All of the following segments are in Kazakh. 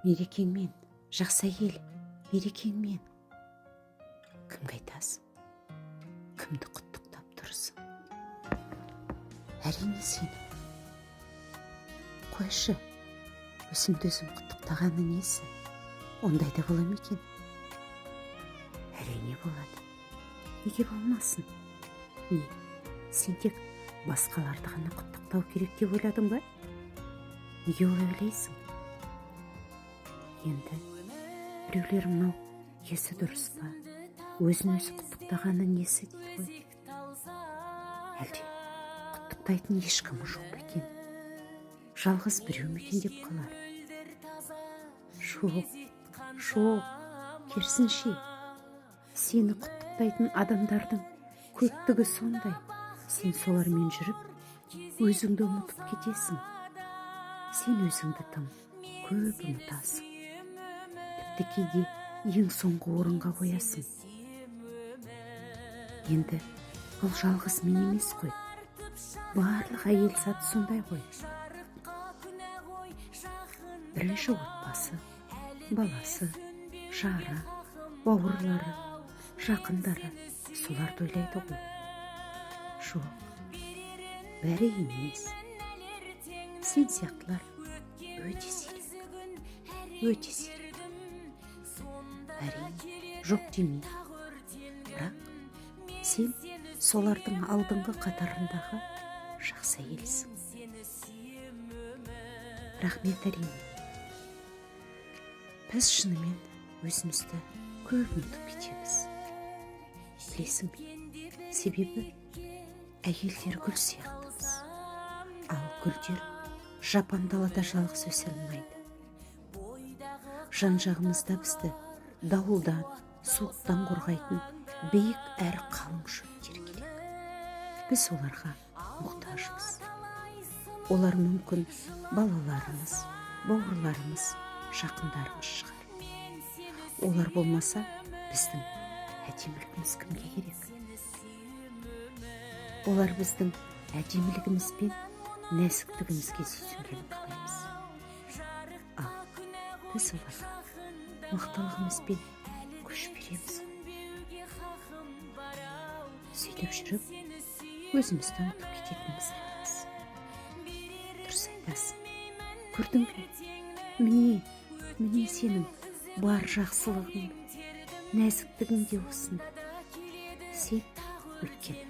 Мерекеңмен, жақсы әйел, мерекеңмен. Кімге айтасың? Кімді құттықтап тұрсың? Әрине сені. Қойшы, өзімді өзім құттықтағаны несі? Ондай да бола ма екен? Әрине болады. Неге болмасын? Не, сен тек басқаларды ғана құттықтау керек деп ойладың ба? Неге олай ойлайсың? Енді біреулер мынау есі дұрыс па, өзін өзі құттықтағаны несі дейді ғой. Әлде құттықтайтын ешкімі жоқ па екен? Жалғыз біреу ме екен деп қалар. Жоқ, керісінше, сені құттықтайтын адамдардың көптігі сондай. Сен солармен жүріп, өзіңді ұмытып кетесің. Сен өзіңді тым көп ұмытасың. Тіпті кейде ең соңғы орынға қоясың. Енді бұл жалғыз мен емес қой. Барлық әйел заты сондай ғой. Бірінші отбасы, баласы, жары, бауырлары, жақындары соларды ойлайды ғой. Жоқ, бәрі емес. Сен сияқтылар өте сирек. Әрине, жоқ демей. Бірақ сен солардың алдыңғы қатарындағы жақсы әйелсің. Рахмет әрине. Біз шынымен өзімізді көп ұмытып кетеміз. Білесің бе? Себебі әйелдер гүл сияқтымыз. Ал гүлдер жапан далада жалғыз өсе алмайды. Жан-жағымызда бізді дауылдан, суықтан қорғайтын биік әрі қалың шөптер керек. Біз оларға мұқтажбыз. Олар мүмкін балаларымыз, бауырларымыз, жақындарымыз шығар. Олар болмаса, біздің әдемілігіміз кімге керек? Олар біздің әдемілігіміз бен нәзіктігімізге сүйсінгенін қалаймыз. Ал біз оларға мақталығымыз бен күш береміз. Сөйтіп жүріп, өзімізді ұмытып кететініміз рас. Дұрыс айтасың. Көрдің бе? Міне сенің бар жақсылығың, нәзіктігің де осында. Сен өйткені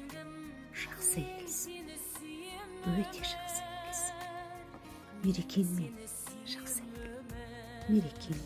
жақсы әйелсің. Өте жақсы әйелсің. Мерекеңмен, жақсы әйел. Мерекең.